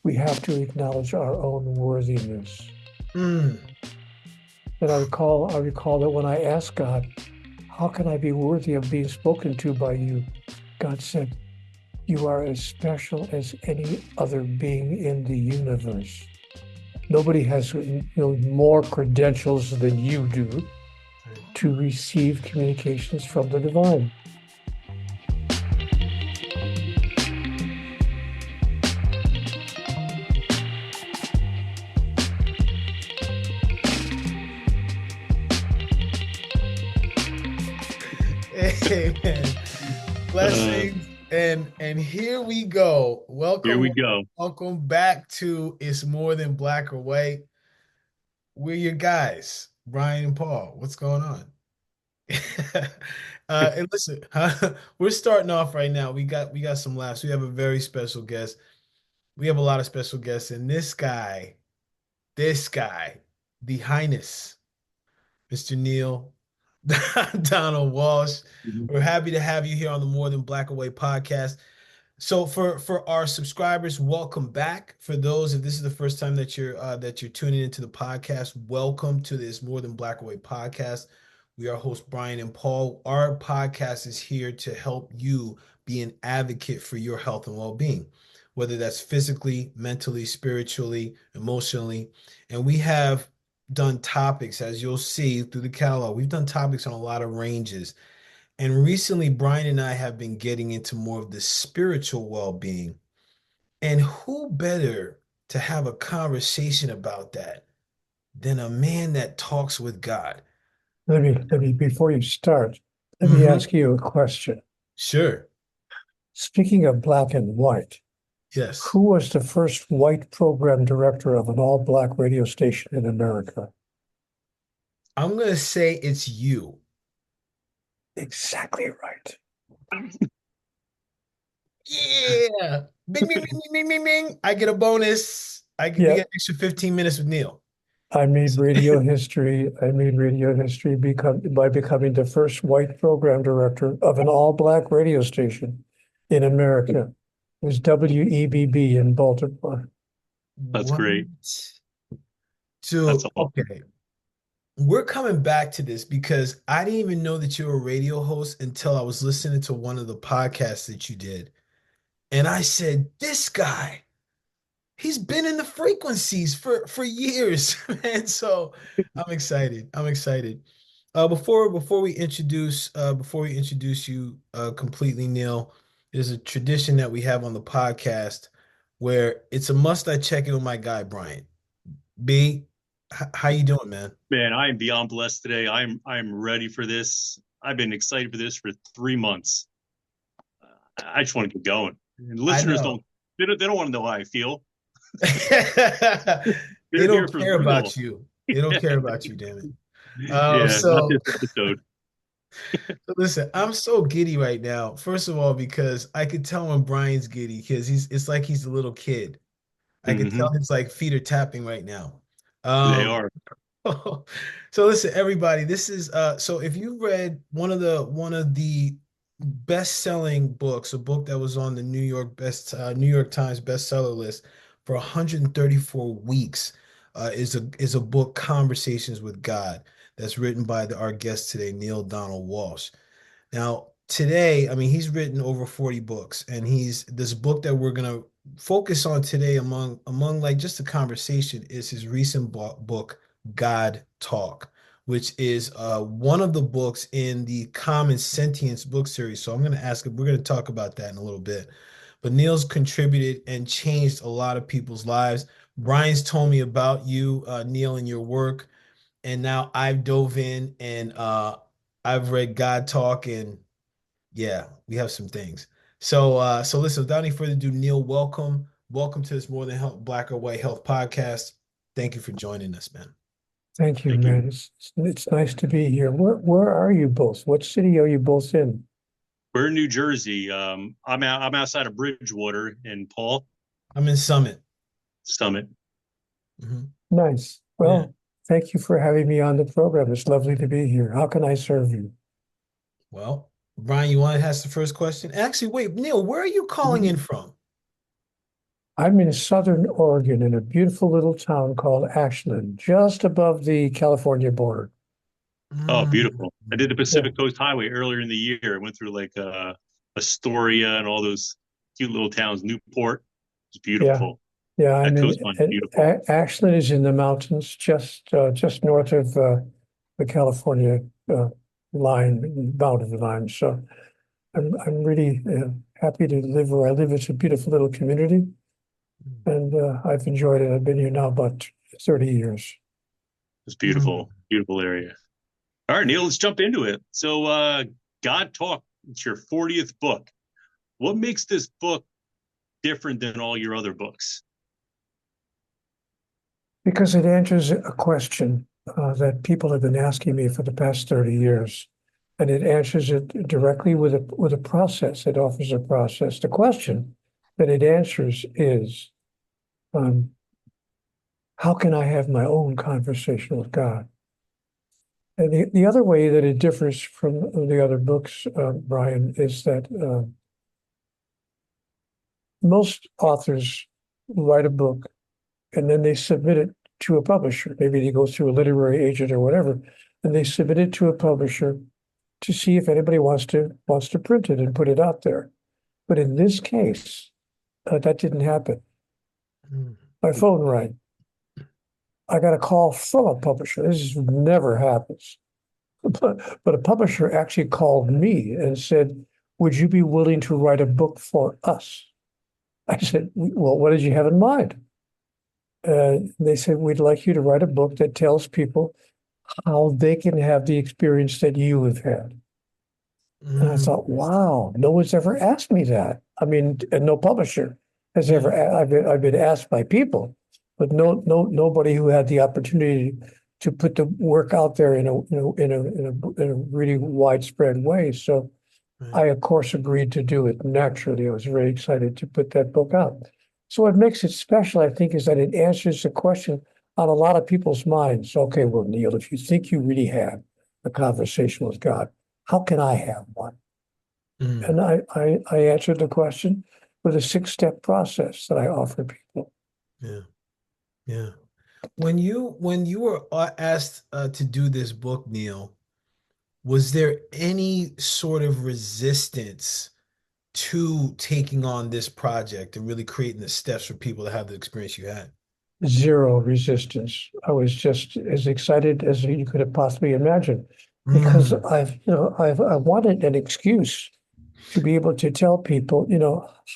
we have to acknowledge our own worthiness. Mm. And I recall that when I asked God, how can I be worthy of being spoken to by you? God said, you are as special as any other being in the universe. Nobody has more credentials than you do to receive communications from the divine. Amen. Uh, Blessings and here we go. Here Welcome, we go. welcome back to It's More Than Black or White. We're your guys, Brian and Paul. What's going on? And listen, we're starting off right now. We got some laughs. We have a very special guest. We have a lot of special guests, and this guy, the Highness, Mr. Neale Donald Walsh. Mhm. We're happy to have you here on the More Than Black or White podcast. So for our subscribers, welcome back. For those, if this is the first time that you're tuning into the podcast, welcome to this More Than Black or White podcast. We are hosts Brian and Paul. Our podcast is here to help you be an advocate for your health and well-being, whether that's physically, mentally, spiritually, emotionally. And we have done topics, as you'll see through the catalog. We've done topics on a lot of ranges. And recently, Brian and I have been getting into more of the spiritual well-being. And who better to have a conversation about that than a man that talks with God? Before you start, let me Hmm. ask you a question. Sure. Speaking of black and white, Yes. who was the first white program director of an all-black radio station in America? I'm going to say it's you. Exactly right. Yeah. Bing, bing, bing, bing, bing, bing, bing. I get a bonus. We Yeah, get extra 15 minutes with Neil. I made radio history. I made radio history by becoming the first white program director of an all-black radio station in America. It was WEBB in Baltimore. That's What? great. That's So, awesome. okay. We're coming back to this because I didn't even know that you were a radio host until I was listening to one of the podcasts that you did. And I said, this guy, he's been in the frequencies for years, man. So I'm excited. I'm excited. Before we introduce you completely, Neil, there's a tradition that we have on the podcast where it's a must I check in with my guy, Brian. B, how you doing, man? Man, I am beyond blessed today. I'm ready for this. I've been excited for this for 3 months. I just want to get going. And I listeners know. they don't want to know how I feel. They They're here don't for care real. about you. They don't care about you, damn it. Yeah, not So this episode. listen, I'm so giddy right now. First of all, because I could tell when Brian's giddy because it's like he's a little kid. I could tell Hmm. his like feet are tapping right now. They Um, are. so listen, everybody, this is so if you read one of the best-selling books, a book that was on the New York Times bestseller list for 134 weeks, is a book, Conversations with God, that's written by our guest today, Neale Donald Walsch. Now, today, I mean, he's written over 40 books, and he's this book that we're gonna focus on today among like just a conversation is his recent book, God Talk, which is one of the books in the Common Sentience book series. So we're gonna talk about that in a little bit. But Neil's contributed and changed a lot of people's lives. Brian's told me about you, Neil, and your work, and now I've dove in and I've read God Talk, and yeah, we have some things. So listen, without any further ado, Neil, welcome to this More Than Black or White Health podcast. Thank you for joining us, man. Thank you, Thank you. man. It's nice to be here. Where are you both? What city are you both in? We're in New Jersey. I'm outside of Bridgewater in Paul I'm in Summit. Summit. Mhm. Nice. Yeah. Well, thank you for having me on the program. It's lovely to be here. How can I serve you? Well, Brian, you want to ask the first question? Actually, wait, Neil, where are you calling in from? I'm in Southern Oregon in a beautiful little town called Ashland, just above the California border. Oh, Mm. beautiful. I did the Yeah, Pacific Coast Highway earlier in the year. I went through like Astoria and all those cute little towns. Newport. It's yeah, beautiful. yeah. I'm That in coastline's beautiful. Ashland is in the mountains, just north of the California boundary line. So I'm really happy to live where I live. It's a beautiful little community, and I've enjoyed it. I've been here now about 30 years. It's Mm. beautiful, beautiful area. All right, Neil, let's jump into it. So, God Talk, it's your 40th book. What makes this book different than all your other books? Because it answers a question that people have been asking me for the past 30 years. And it answers it directly with a process. It offers a process. The question that it answers is, um, how can I have my own conversation with God? And the other way that it differs from the other books, Brian, is that most authors write a book and then they submit it to a publisher. Maybe they go through a literary agent or whatever, and they submit it to a publisher to see if anybody wants to print it and put it out there. But in this case, that didn't happen. Mm. My phone rang. I got a call from a publisher. This never happens. But a publisher actually called me and said, "Would you be willing to write a book for us?" I said, "Well, what did you have in mind?" They said, "We'd like you to write a book that tells people how they can have the experience that you have had." And I Mm. thought, wow, no one's ever asked me that. I mean, and no publisher has Yeah. ever. I've been asked by people, but nobody who had the opportunity to put the work out there in a really widespread way. So Right. I, of course, agreed to do it naturally. I was very excited to put that book out. So what makes it special, I think, is that it answers the question on a lot of people's minds. Okay, well, Neil, if you think you really have a conversation with God, how can I have one? Mm. And I answered the question with a 6-step process that I offer people. Yeah. Yeah. When you were asked to do this book, Neil, was there any sort of resistance to taking on this project and really creating the steps for people to have the experience you had? Zero resistance. I was just as excited as you could have possibly imagined because Mm. I wanted an excuse to be able to tell people,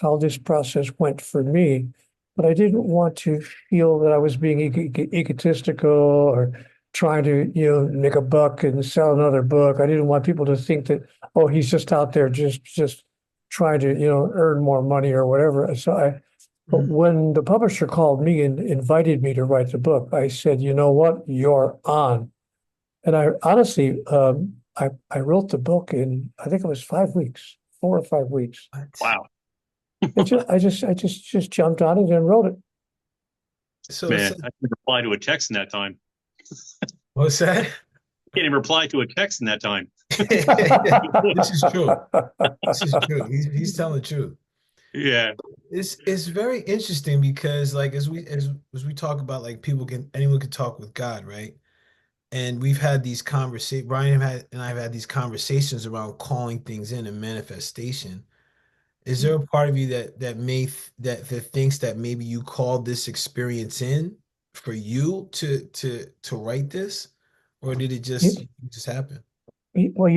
how this process went for me. But I didn't want to feel that I was being egotistical or trying to, make a buck and sell another book. I didn't want people to think that, oh, he's just out there just trying to, earn more money or whatever. But Mm. when the publisher called me and invited me to write the book, I said, you know what, you're on. And I honestly, I wrote the book in, I think it was 5 weeks, 4 or 5 weeks. What? Wow, I just jumped on it and wrote it. So it's man, I can reply to a text in that time. what's that? Can't even reply to a text in that time. This is true. This is true. He's telling the truth. Yeah, It's very interesting because like as we talk about like anyone can talk with God, right? And we've had these conversations, and I've had these conversations around calling things in and manifestation. Is there a part of you that thinks that maybe you called this experience in for you to write this, or did it just happen? Well,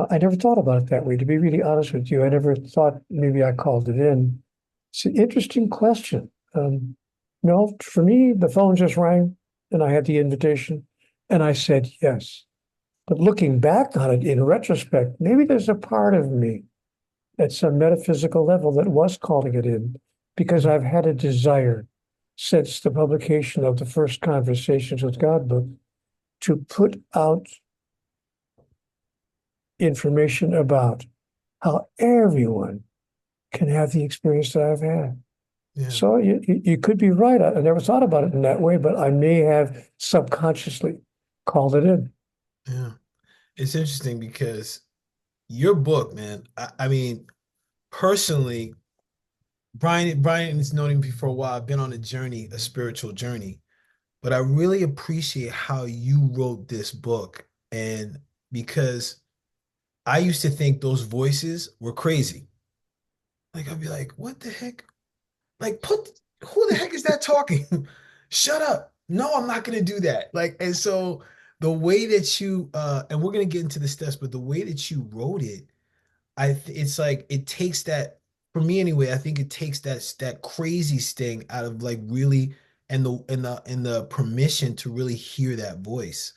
I never thought about it that way. To be really honest with you, I never thought maybe I called it in. It's an interesting question. No, for me, the phone just rang and I had the invitation and I said yes. But looking back on it in retrospect, maybe there's a part of me at some metaphysical level that was calling it in because I've had a desire since the publication of the first Conversations with God book to put out information about how everyone can have the experience that I've had. Yeah, So you could be right. I never thought about it in that way, but I may have subconsciously called it in. yeah. It's interesting because your book, man, I mean, personally, Brian has known me for a while. I've been on a journey, a spiritual journey, but I really appreciate how you wrote this book. And because I used to think those voices were crazy. Like I'd be like, what the heck? Like, who the heck is that talking? Shut up. No, I'm not gonna do that. Like, and so the way that you and we're gonna get into the steps, but the way that you wrote it, it's like it takes that for me anyway, I think it takes that crazy sting out of like really and the permission to really hear that voice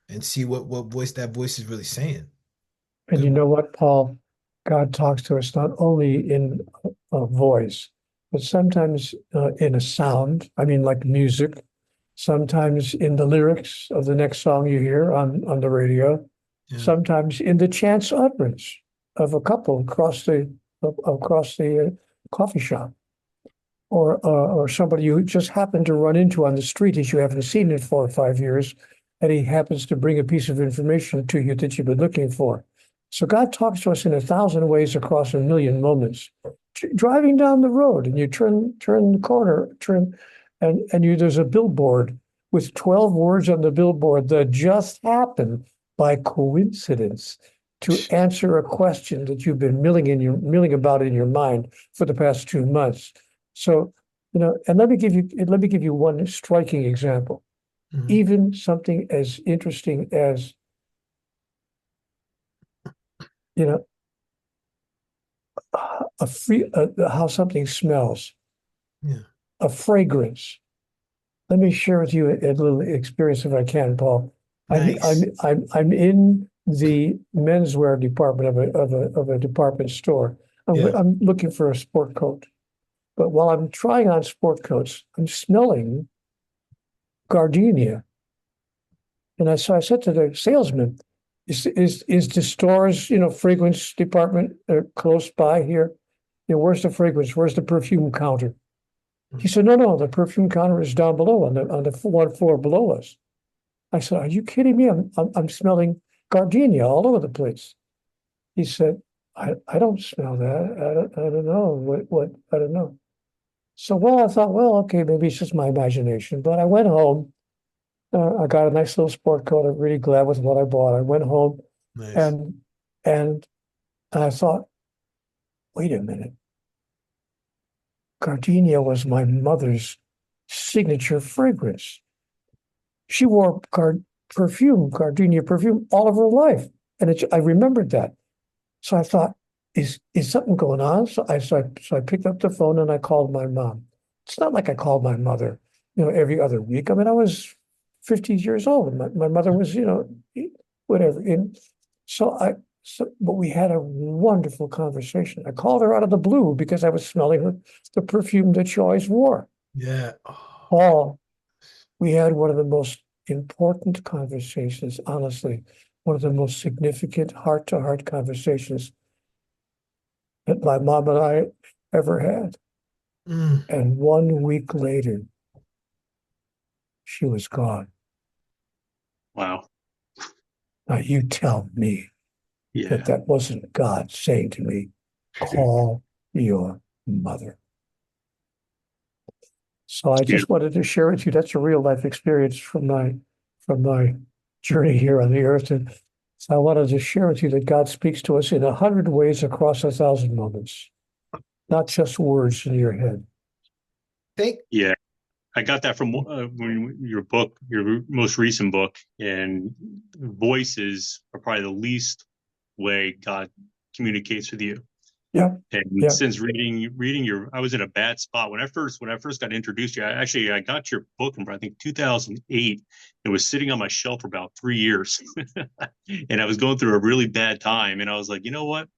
and see what voice that voice is really saying. And you Good. know what, Paul? God talks to us not only in a voice, but sometimes in a sound. I mean, like music, sometimes in the lyrics of the next song you hear on the radio, Yeah. sometimes in the chance utterance of a couple across the coffee shop, or somebody you just happen to run into on the street that you haven't seen in 4 or 5 years, and he happens to bring a piece of information to you that you've been looking for. So God talks to us in 1,000 ways across a million moments. Driving down the road, and you turn the corner, and there's a billboard with 12 words on the billboard that just happened by coincidence to answer a question that you've been milling about in your mind for the past 2 months. So, and let me give you one striking example. Mhm. Even something as interesting as, you know, how something smells, Yeah. a fragrance. Let me share with you a little experience if I can, Paul. I'm I'm Nice. I'm in the menswear department of a department store. Yeah. I'm looking for a sport coat. But while I'm trying on sport coats, I'm smelling gardenia. And I said to the salesman, is the store's, fragrance department close by here? Where's the fragrance? Where's the perfume counter? He said, no, the perfume counter is down below on the one floor below us. I said, are you kidding me? I'm smelling gardenia all over the place. He said, I don't smell that. I don't know what I don't know. So, I thought, okay, maybe it's just my imagination. But I went home. I got a nice little sport coat. I'm really glad with what I bought. I went home Nice. and and I thought, wait a minute. Gardenia was my mother's signature fragrance. She wore gardenia perfume all of her life. And I remembered that. So I thought, is something going on? So I picked up the phone and I called my mom. It's not like I called my mother, every other week. I mean, I was 50 years old. My mother was, whatever. But we had a wonderful conversation. I called her out of the blue because I was smelling the perfume that she always wore. Yeah. Oh, Paul, we had one of the most important conversations, honestly, one of the most significant heart-to-heart conversations that my mom and I ever had. mm, And 1 week later, she was gone. Wow. Now you tell me that Yeah. that wasn't God saying to me, call your mother. So I just wanted to share with you that's a real life experience from my journey here on the earth. And so I wanted to share with you that God speaks to us in 100 ways across 1,000 moments, not just words in your head. thank Yeah. I got that from your book, your most recent book, and voices are probably the least way God communicates with you. Yeah, And yeah. since reading I was in a bad spot when I first got introduced to you. I got your book in I think 2008. It was sitting on my shelf for about 3 years, and I was going through a really bad time. And I was like, you know what?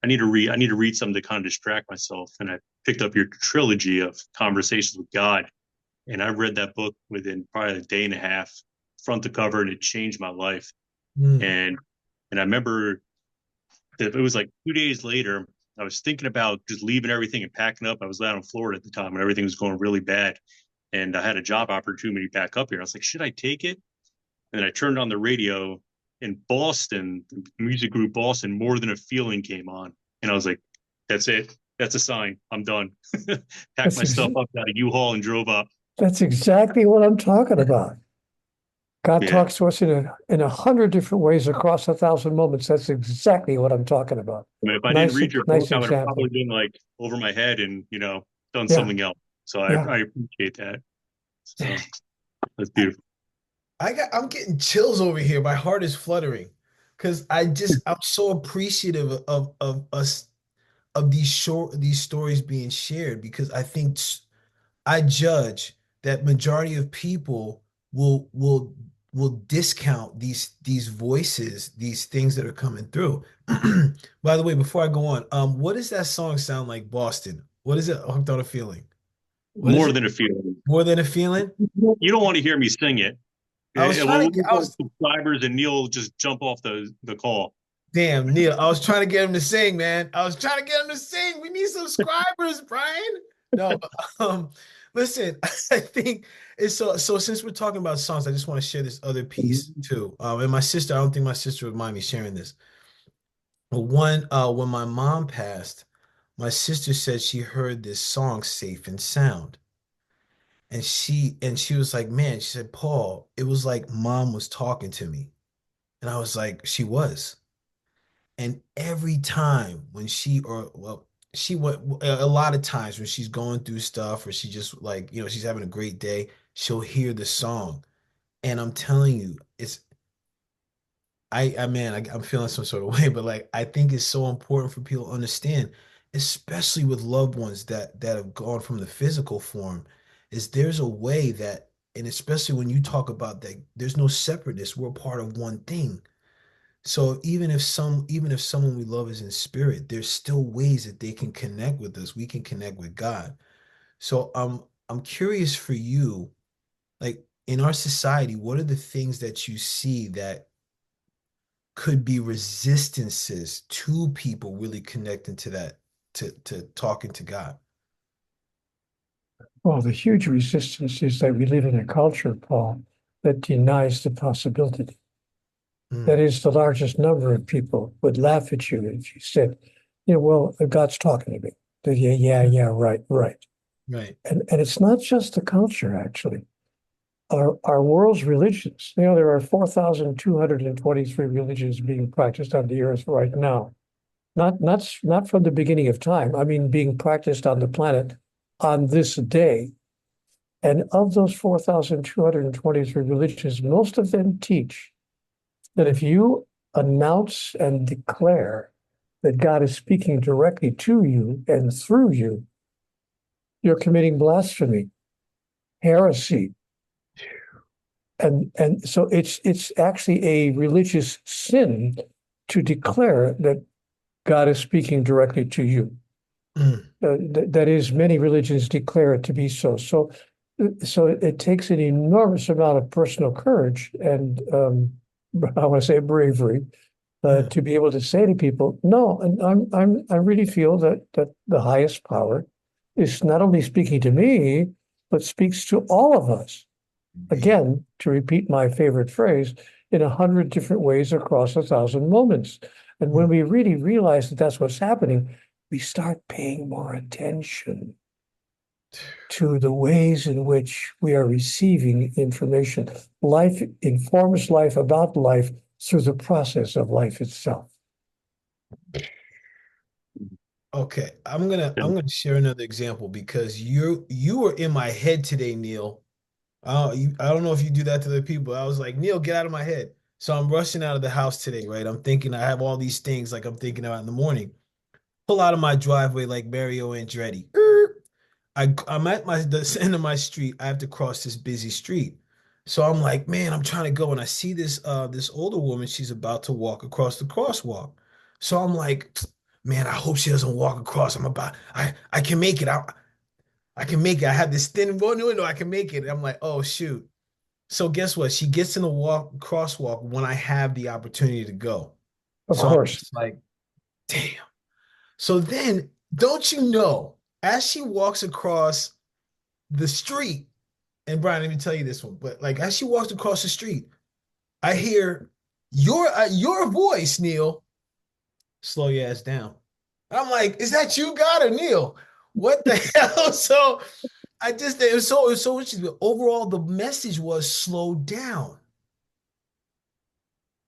I need to read something to kind of distract myself. And I picked up your trilogy of Conversations with God, and I read that book within probably a day and a half, front to cover, and it changed my life. mm, And I remember that it was like 2 days later. I was thinking about just leaving everything and packing up. I was out in Florida at the time, and everything was going really bad. And I had a job opportunity back up here. I was like, should I take it? And then I turned on the radio in Boston, the music group Boston, More Than a Feeling came on. And I was like, that's it. that's a sign. I'm done. Packed That's my stuff up, got a U-Haul, and drove up. that's exactly what I'm talking about. God Yeah. talks to us in 100 different ways across 1,000 moments. That's exactly what I'm talking about. I mean, if I didn't Nice, read your book, nice I would have probably example. been like over my head and, done Yeah, something else. So yeah. I appreciate that. So that's beautiful. I'm getting chills over here. My heart is fluttering because I'm so appreciative of us of these stories being shared because I judge that majority of people will discount these voices, these things that are coming through. By the way, before I go on, what does that song sound like, Boston? What is it? Hooked on a Feeling. What is More it? than a feeling. More than a feeling? You don't want to hear me sing it. I was trying We'll to get, lose our subscribers and Neil will just jump off the call. damn, Neil, I was trying to get him to sing, man. I was trying to get him to sing. We need subscribers, Brian. No, but, listen, I think it's so since we're talking about songs, I just want to share this other piece too. And my sister, I don't think my sister would mind me sharing this. But when my mom passed, my sister said she heard this song Safe and Sound. And she was like, man, she said, Paul, it was like mom was talking to me. And I was like, she was. And every time when she went a lot of times when she's going through stuff or she just like, she's having a great day, she'll hear the song. And I'm telling you, I'm feeling some sort of way, but like I think it's so important for people to understand, especially with loved ones that have gone from the physical form, is there's a way that, and especially when you talk about that, there's no separateness. We're part of one thing. So even if someone we love is in spirit, there's still ways that they can connect with us. We can connect with God. So I'm curious for you, like in our society, what are the things that you see that could be resistances to people really connecting to that, to talking to God? Well, the huge resistance is that we live in a culture, Paul, that denies the possibility. Mm, That is, the largest number of people would laugh at you if you said, well, God's talking to me. Yeah, yeah, yeah, right, right. right. And it's not just the culture, actually. Our world's religions, there are 4,223 religions being practiced on the earth right now. Not from the beginning of time. I mean, being practiced on the planet on this day. And of those 4,223 religions, most of them teach that if you announce and declare that God is speaking directly to you and through you, you're committing blasphemy, heresy. And so it's actually a religious sin to declare that God is speaking directly to you. Mm, That is, many religions declare it to be so. So it takes an enormous amount of personal courage and I want to say bravery yeah. to be able to say to people, no, and I really feel that the highest power is not only speaking to me, but speaks to all of us. Indeed. Again, to repeat my favorite phrase, in 100 different ways across 1,000 moments. And when Mm, we really realize that that's what's happening, we start paying more attention to the ways in which we are receiving information. Life informs life about life through the process of life itself. okay, I'm gonna share another example because you were in my head today, Neil. I don't know if you do that to the people. I was like, Neil, get out of my head. So I'm rushing out of the house today, right? I'm thinking I have all these things like I'm thinking about in the morning. Pull out of my driveway like Mario Andretti. I'm at the end of my street. I have to cross this busy street. So I'm like, man, I'm trying to go. And I see this older woman, she's about to walk across the crosswalk. So I'm like, man, I hope she doesn't walk across. I can make it. I can make it. I have this thin window. I can make it. And I'm like, oh shoot. So guess what? She gets in the crosswalk when I have the opportunity to go. Of So I'm course, just like, damn. So then, don't you know, as she walks across the street, and Brian, let me tell you this one, but like as she walks across the street, I hear your voice, Neil. Slow your ass down. I'm like, is that you, God, or Neale? What the hell? So it was so interesting. Overall, the message was slow down.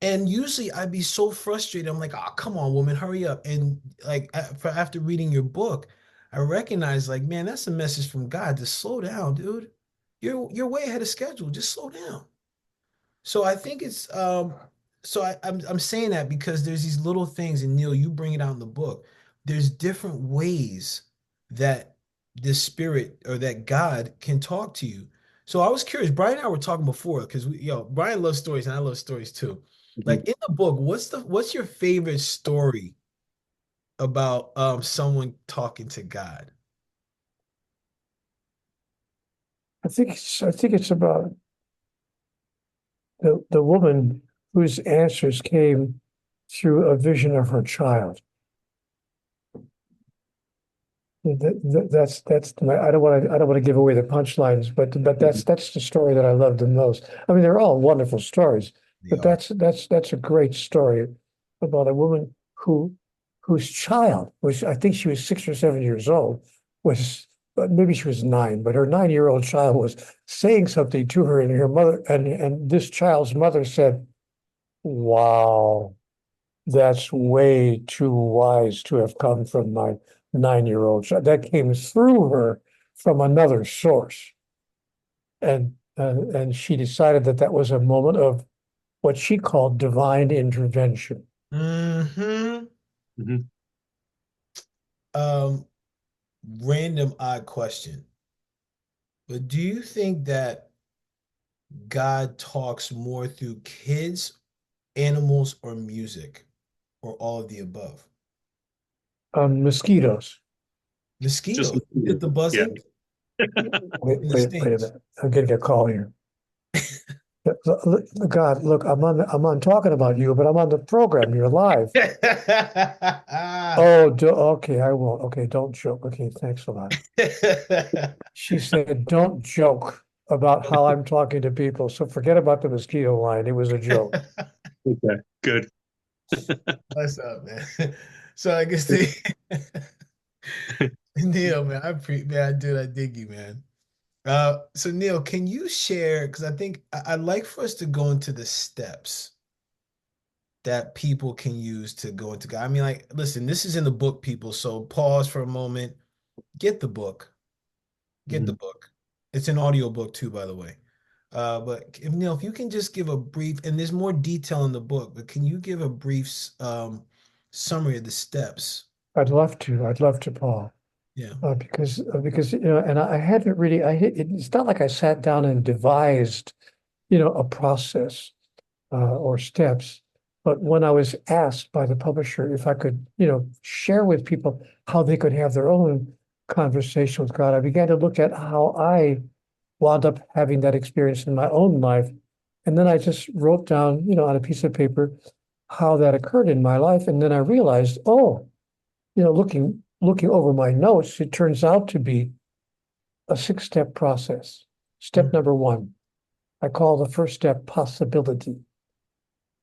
And usually I'd be so frustrated. I'm like, oh, come on, woman, hurry up. And like after reading your book, I recognize like, man, that's a message from God to slow down, dude. You're way ahead of schedule. Just slow down. So I think it's I'm saying that because there's these little things, and Neale, you bring it out in the book. There's different ways that this spirit or that God can talk to you. So I was curious. Brian and I were talking before because Brian loves stories and I love stories too. Mhm. Like in the book, what's your favorite story about someone talking to God? I think it's about the woman whose answers came through a vision of her child. I don't want to give away the punchlines, but that's the story that I love the most. I mean, they're all wonderful stories, They but are. that's a great story about a woman whose child was, I think she was 6 or 7 years old, was but maybe she was 9, but her 9-year-old child was saying something to her, and her mother and this child's mother said, "Wow, that's way too wise to have come from my 9-year-old child. That came through her from another source." And she decided that that was a moment of what she called divine intervention. Hmm. Mhm. Um, Random odd question. But do you think that God talks more through kids, animals, or music, or all of the above? Mosquitoes. Just Mosquitoes. You get the yeah. buzzing and the Wait a stings. minute. I'm getting a call here. God, look, I'm on talking about you, but I'm on the program. You're live. Oh, okay, I won't. Okay, don't joke. Okay, thanks a lot. She said, don't joke about how I'm talking to people. So forget about the mosquito line. It was a joke. Okay. Good. What's up, man? So I guess the Neale, man, dude, I dig you, man. So Neale, can you share? Because I think I'd like for us to go into the steps that people can use to go into God. I mean, like, listen, this is in the book, people. So pause for a moment, get the book, get the Mhm. book. It's an audio book too, by the way. But if, Neale, if you can just give a brief, and there's more detail in the book, but can you give a brief summary of the steps? I'd love to. I'd love to, Paul. Yeah. Because and I hadn't really. It's not like I sat down and devised, a process or steps. But when I was asked by the publisher if I could, share with people how they could have their own conversation with God, I began to look at how I wound up having that experience in my own life. And then I just wrote down, on a piece of paper how that occurred in my life. And then I realized, oh, looking over my notes, it turns out to be a 6-step process. Step Mhm. number 1, I call the first step possibility.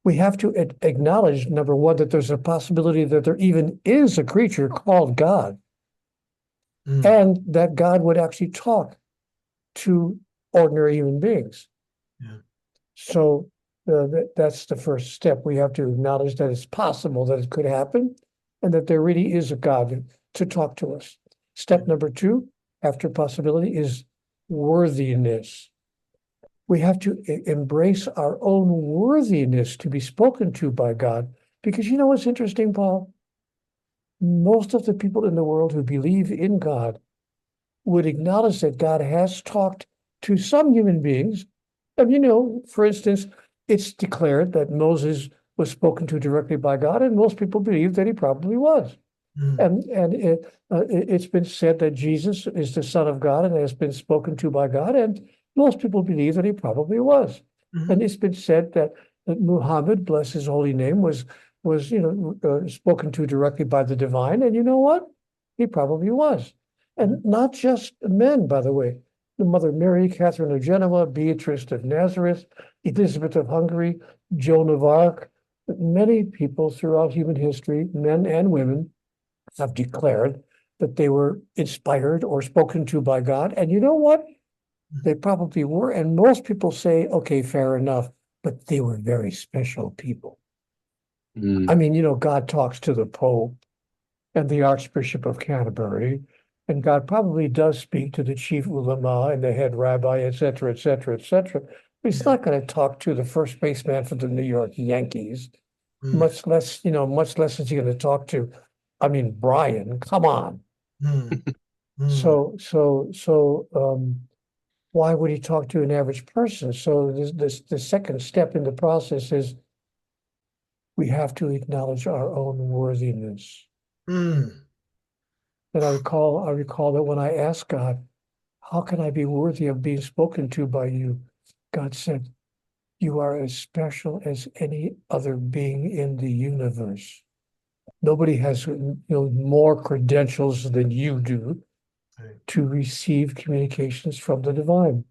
We have to acknowledge, number 1, that there's a possibility that there even is a creature called God, Mm. and that God would actually talk to ordinary human beings. Yeah. So that's the first step. We have to acknowledge that it's possible that it could happen and that there really is a God to talk to us. Step number 2, after possibility, is worthiness. We have to embrace our own worthiness to be spoken to by God. Because you know what's interesting, Paul? Most of the people in the world who believe in God would acknowledge that God has talked to some human beings. And for instance, it's declared that Moses was spoken to directly by God, and most people believe that he probably was. Mm. And it's been said that Jesus is the Son of God and has been spoken to by God, and most people believe that he probably was. And Mhm. it's been said that Muhammad, bless his holy name, was spoken to directly by the divine, and you know what? He probably was. Mhm. And not just men, by the way. The Mother Mary, Catherine of Genoa, Beatrice of Nazareth, Elizabeth of Hungary, Joan of Arc, many people throughout human history, men and women, have declared that they were inspired or spoken to by God. And you know what? They probably were. And most people say, okay, fair enough, but they were very special people. I mean, God talks to the Pope and the Archbishop of Canterbury, and God probably does speak to the chief ulama and the head rabbi, et cetera, et cetera, et cetera. But he's not going to talk to the first baseman for the New York Yankees, much less is he going to talk to, I mean, Brian, come on. So why would he talk to an average person? So the second step in the process is we have to acknowledge our own worthiness. And I recall that when I asked God, how can I be worthy of being spoken to by you? God said, you are as special as any other being in the universe. Nobody has more credentials than you do to receive communications from the divine,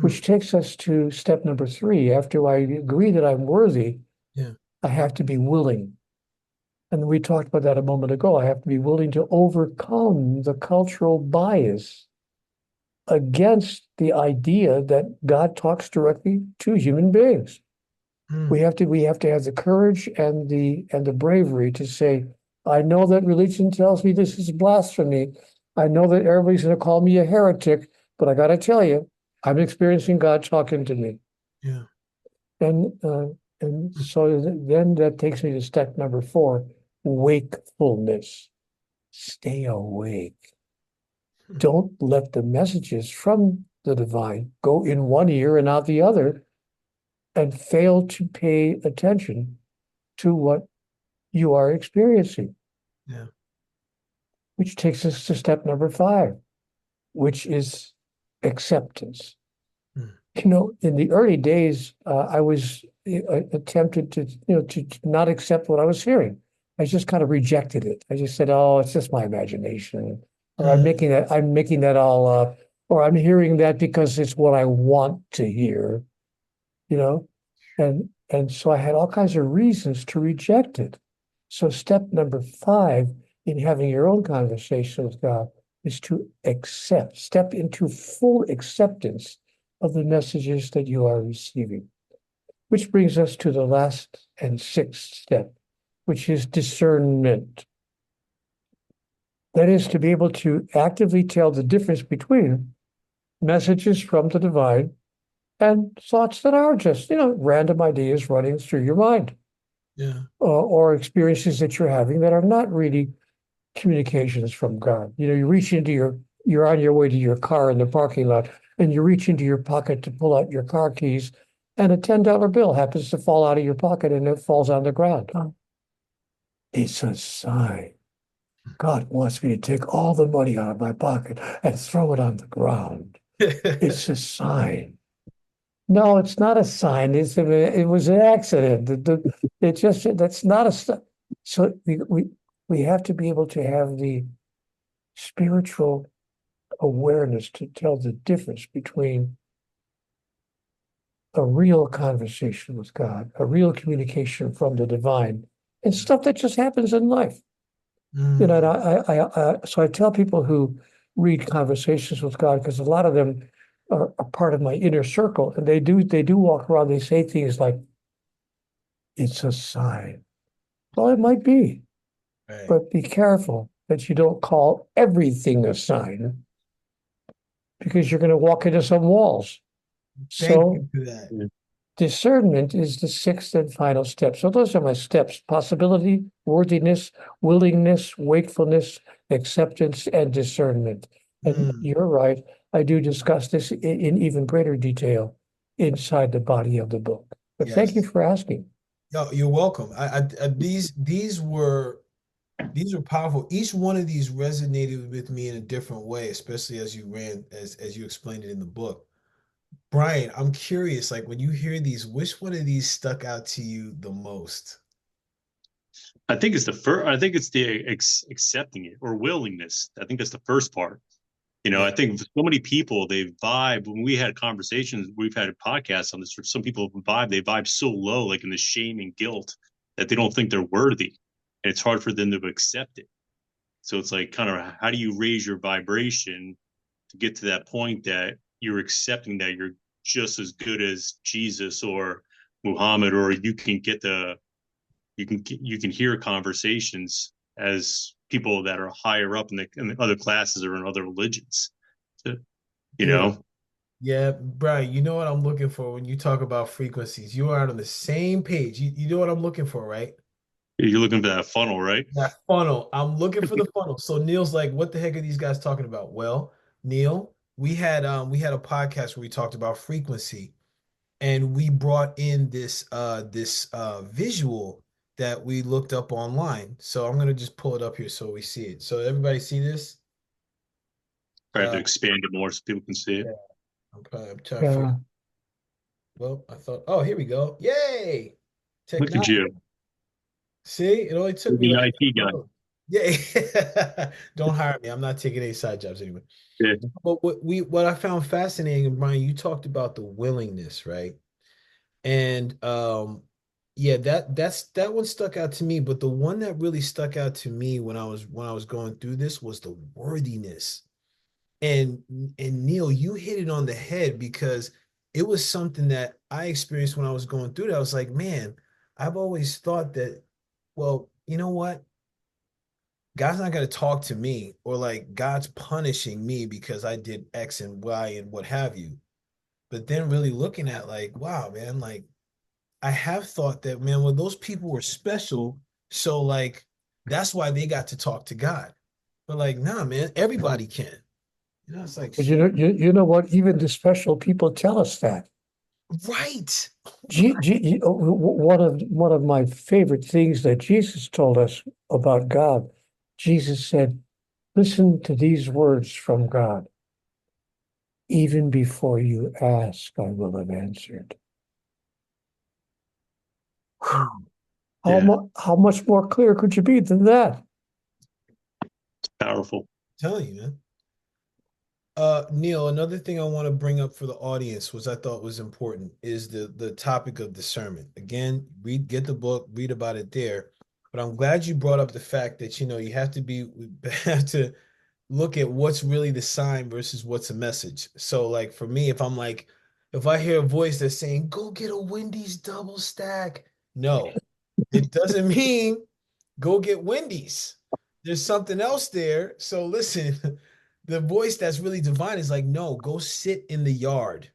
which takes us to step number 3. After I agree that I'm worthy, I have to be willing. And we talked about that a moment ago. I have to be willing to overcome the cultural bias against the idea that God talks directly to human beings. We have to have the courage and the bravery to say, I know that religion tells me this is blasphemy. I know that everybody's going to call me a heretic, but I got to tell you, I'm experiencing God talking to me. Yeah. And so then that takes me to step number 4, wakefulness. Stay awake. Don't let the messages from the divine go in one ear and out the other and fail to pay attention to what you are experiencing. Yeah. Which takes us to step number 5, which is acceptance. In the early days, I was attempted to not accept what I was hearing. I just kind of rejected it. I just said, "Oh, it's just my imagination," or I'm making that all up, or I'm hearing that because it's what I want to hear, and so I had all kinds of reasons to reject it. So step number 5 in having your own conversation with God is to step into full acceptance of the messages that you are receiving. Which brings us to the last and 6th step, which is discernment. That is to be able to actively tell the difference between messages from the divine and thoughts that are just, random ideas running through your mind. Yeah. Or experiences that you're having that are not really communications from God. You reach into you're on your way to your car in the parking lot, and you reach into your pocket to pull out your car keys, and a $10 bill happens to fall out of your pocket and it falls on the ground. It's a sign. God wants me to take all the money out of my pocket and throw it on the ground. It's a sign. No, it's not a sign. It was an accident. That's not a. So we have to be able to have the spiritual awareness to tell the difference between a real conversation with God, a real communication from the divine, and stuff that just happens in life. And so I tell people who read Conversations with God, because a lot of them are a part of my inner circle, and they do walk around, they say things like, it's a sign. Well, it might be, but be careful that you don't call everything a sign, because you're going to walk into some walls. Thank you for that. Discernment is the 6th and final step. So those are my steps: possibility, worthiness, willingness, wakefulness, acceptance, and discernment. And you're right, I do discuss this in even greater detail inside the body of the book. But thank you for asking. No, you're welcome. These were powerful. Each one of these resonated with me in a different way, especially as you explained it in the book. Brian, I'm curious, like when you hear these, which one of these stuck out to you the most? I think it's the first. I think it's the accepting it or willingness. I think that's the first part. I think so many people, they vibe. When we had conversations, we've had podcasts on this. Some people they vibe so low, like in the shame and guilt, that they don't think they're worthy, and it's hard for them to accept it. So it's like kind of how do you raise your vibration to get to that point that you're accepting that you're just as good as Jesus or Muhammad, or you can get the you can hear conversations as people that are higher up in the other classes or in other religions. So, you Yeah. know, Yeah, Brian, you know what I'm looking for when you talk about frequencies. You are on the same page. You know what I'm looking for, right? you're looking for that funnel, right? That funnel. I'm looking for the funnel. So Neil's like, what the heck are these guys talking about? Well, Neil, we had a podcast where we talked about frequency, and we brought in this visual that we looked up online. So I'm gonna just pull it up here so we see it. So everybody see this? Try to Uh expand it more so people can see it. yeah, I'm trying to figure. Yeah. Well, I thought, oh, here we go. Yay! Look at Technology. you, See, it only took me the like IT guy. yeah. Don't hire me. I'm not taking any side jobs anyway. Yeah, But what I found fascinating, and Brian, you talked about the willingness, right? And yeah, that one stuck out to me. But the one that really stuck out to me when I was going through this was the worthiness. And and Neil, you hit it on the head because it was something that I experienced when I was going through that. I was like, man, I've always thought that, well, you know what? God's not going to talk to me, or like God's punishing me because I did X and Y and what have you. But then really looking at like, wow, man, like I have thought that, man, well, those people were special. So like that's why they got to talk to God. But like, nah, man, everybody can. You know, it's like, But you know what? Even the special people tell us that. right. One of my favorite things that Jesus told us about God, Jesus said, "Listen to these words from God. Even before you ask, I will have answered." Mm, yeah, How much more clear could you be than that? powerful. telling you, man. Neil, another thing I want to bring up for the audience was I thought was important is the topic of discernment. Again, get the book, read about it there. But I'm glad you brought up the fact that you have to be have to look at what's really the sign versus what's a message. So like for me, if I hear a voice that's saying, go get a Wendy's double stack, no, it doesn't mean go get Wendy's. There's something else there. So listen, the voice that's really divine is like, no, go sit in the yard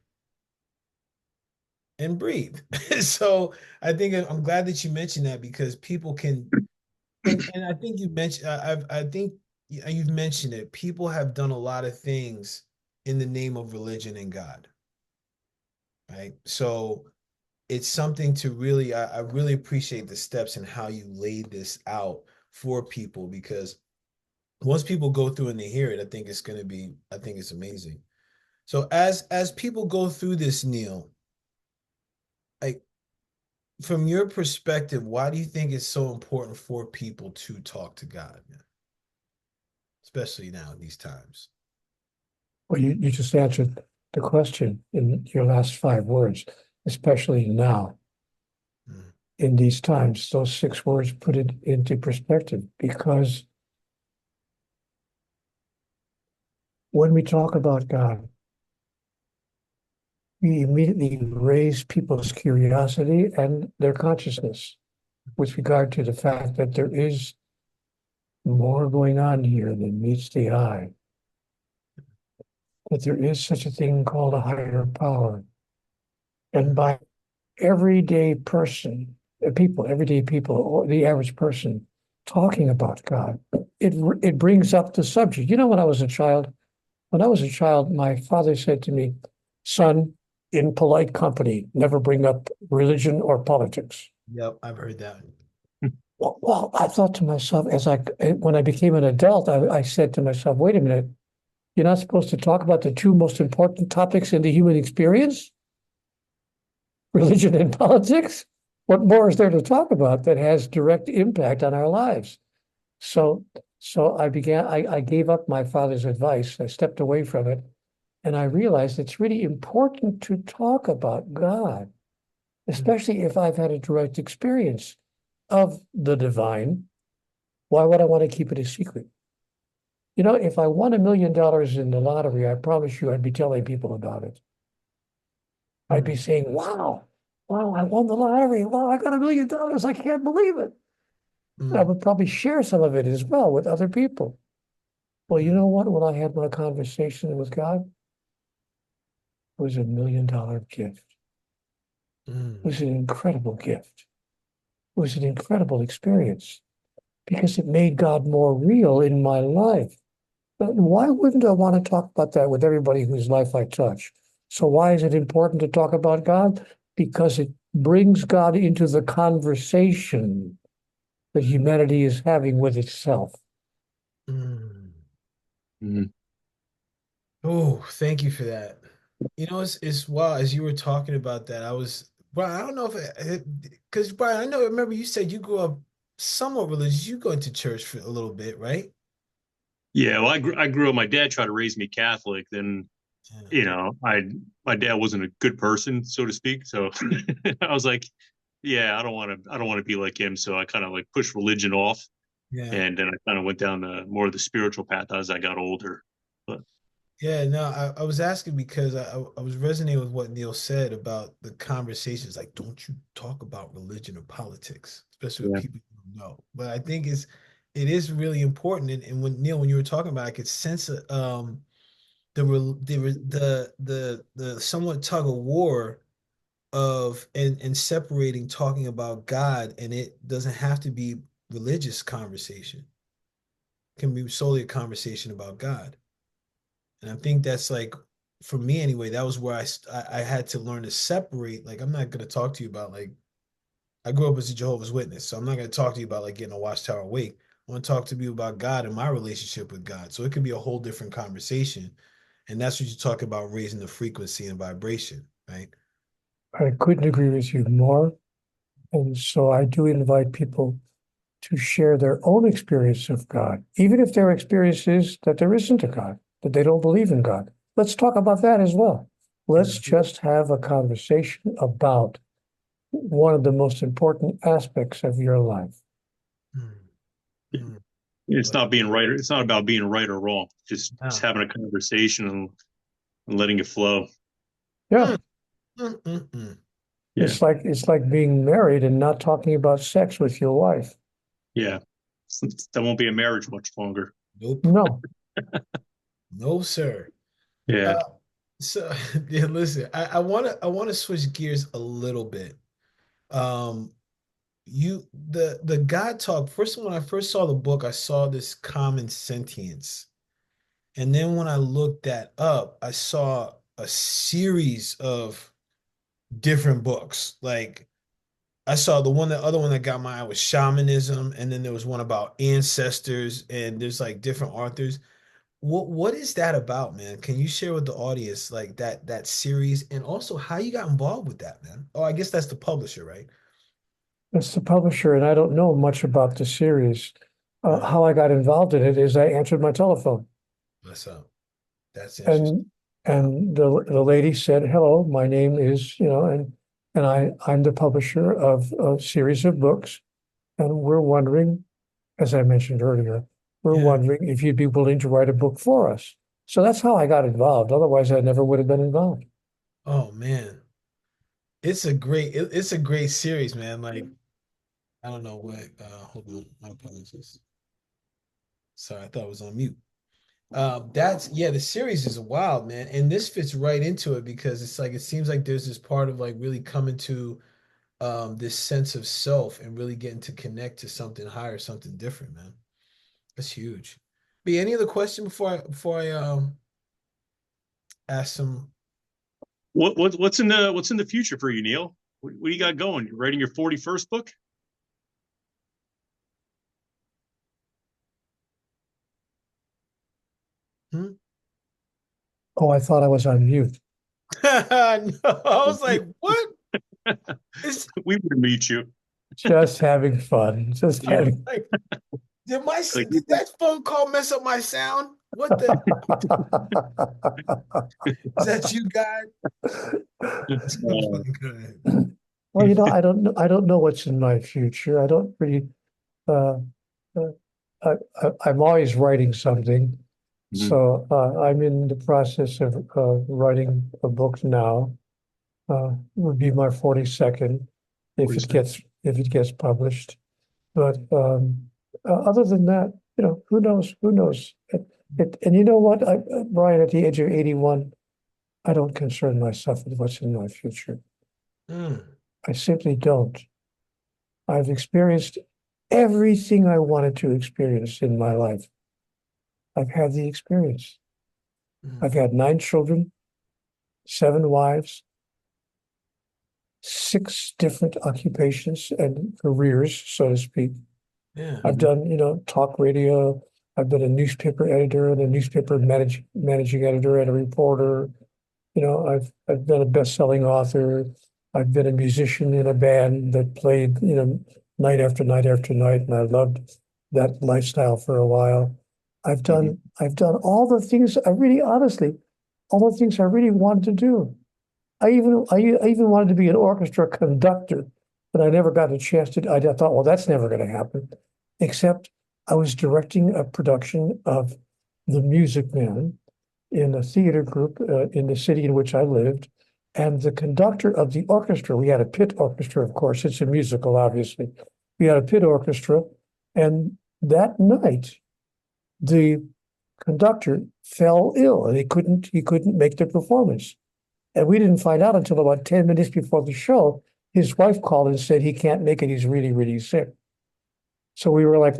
and breathe. So I think I'm glad that you mentioned that because people can, and I think you mentioned, I think you've mentioned it. People have done a lot of things in the name of religion and God, right? So it's something to really, I really appreciate the steps and how you laid this out for people because once people go through and they hear it, I think it's amazing. So as people go through this, Neil, like from your perspective, why do you think it's so important for people to talk to God, man? Especially now in these times. Well, you just answered the question in your last 5 words, especially now Mm, in these times. Those 6 words put it into perspective because when we talk about God, we immediately raise people's curiosity and their consciousness with regard to the fact that there is more going on here than meets the eye, that there is such a thing called a higher power. And by everyday person, everyday people, or the average person talking about God, it brings up the subject. You know, when I was a child, my father said to me, "Son, in polite company, never bring up religion or politics." yep, I've heard that. Well, I thought to myself, when I became an adult, I said to myself, "Wait a minute, you're not supposed to talk about the two most important topics in the human experience, religion and politics? What more is there to talk about that has direct impact on our lives?" So, I gave up my father's advice. I stepped away from it, and I realized it's really important to talk about God, especially if I've had a direct experience of the divine. Why would I want to keep it a secret? You know, if I won $1 million in the lottery, I promise you I'd be telling people about it. I'd be saying, wow, wow, I won the lottery. Wow, I got $1 million. I can't believe it. I would probably share some of it as well with other people. Well, you know what? When I had my conversation with God, it was $1 million gift. It was an incredible gift. It was an incredible experience because it made God more real in my life. But why wouldn't I want to talk about that with everybody whose life I touch? So why is it important to talk about God? Because it brings God into the conversation that humanity is having with itself. Oh, thank you for that. You know, it's wild. As you were talking about that, Brian, I don't know if because Brian, I remember you said you grew up somewhat religious. You go into church for a little bit, right? Yeah, well, I grew up. My dad tried to raise me Catholic. Then, Yeah. my dad wasn't a good person, so to speak. So I was like, yeah, I don't want to be like him. So I kind of like pushed religion off, Yeah. and then I kind of went down more of the spiritual path as I got older. But Yeah, no, I was asking because I was resonating with what Neil said about the conversations. Like, don't you talk about religion or politics, especially with yeah, people you don't know. But I think it is really important. And when Neil, when you were talking about, it, I could sense the somewhat tug of war of and separating talking about God, and it doesn't have to be religious conversation. It can be solely a conversation about God. And I think that's like, for me anyway, that was where I had to learn to separate. Like, I'm not going to talk to you about like, I grew up as a Jehovah's Witness, so I'm not going to talk to you about like getting a watchtower awake. I want to talk to you about God and my relationship with God. So it could be a whole different conversation. And that's what you talk about, raising the frequency and vibration, right? I couldn't agree with you more. And so I do invite people to share their own experience of God, even if their experience is that there isn't a God, that they don't believe in God. Let's talk about that as well. Let's just have a conversation about one of the most important aspects of your life. it's not being right. It's not about being right or wrong. Just having a conversation and letting it flow. Yeah. Yeah, It's like being married and not talking about sex with your wife. yeah. That won't be a marriage much longer. Nope. No. No, sir. Yeah. So yeah, listen, I wanna switch gears a little bit. Um, the God talk, first when I first saw the book, I saw this common sentience. And then when I looked that up, I saw a series of different books. Like I saw the other one that got my eye was shamanism, and then there was one about ancestors, and there's like different authors. What is that about, man? Can you share with the audience like that series and also how you got involved with that, man? Oh, I guess that's the publisher, right? It's the publisher, and I don't know much about the series. Right. How I got involved in it is I answered my telephone, That's that's interesting. and the lady said, "Hello, my name is and I'm the publisher of a series of books, and we're wondering, as I mentioned earlier, we're Yeah. wondering if you'd be willing to write a book for us." So that's how I got involved. Otherwise, I never would have been involved. Oh man. It's a great series, man. Like I don't know what hold on, my apologies. Sorry, I thought it was on mute. That's yeah, the series is wild, man. And this fits right into it because it's like it seems like there's this part of like really coming to this sense of self and really getting to connect to something higher, something different, man. That's huge. Be any other question before I ask some. What's in the future for you, Neil? What do you got going? You're writing your 41st book? Hmm? Oh, I thought I was on mute. No, I was like, what? Is We would meet you. Just having fun. Just Yeah. having. like Like, did that phone call mess up my sound? What the is that you guys? uh, Well, I don't know what's in my future. I don't really. Uh, uh, I'm always writing something. Mhm. So I'm in the process of writing a book now. Would be my 42nd What is that? if it gets published. But other than that, who knows? Who knows? And you know what, Brian, at the age of 81, I don't concern myself with what's in my future. Mm. I simply don't. I've experienced everything I wanted to experience in my life. I've had the experience. I've Mm. had 9 children, 7 wives, 6 different occupations and careers, so to speak. Yeah. I've done, talk radio. I've been a newspaper editor and a newspaper managing editor and a reporter. I've been a best-selling author. I've been a musician in a band that played, night after night after night, and I loved that lifestyle for a while. I've Mhm. done I've done all the things I really honestly, all the things I really wanted to do. I even wanted to be an orchestra conductor, but I never got a chance to. I thought, well, that's never going to happen. Except I was directing a production of The Music Man in a theater group in the city in which I lived. And the conductor of the orchestra, we had a pit orchestra, of course, it's a musical, obviously. We had a pit orchestra. And that night, the conductor fell ill and he couldn't make the performance. And we didn't find out until about 10 minutes before the show. His wife called and said he can't make it. He's really, really sick. So we were like,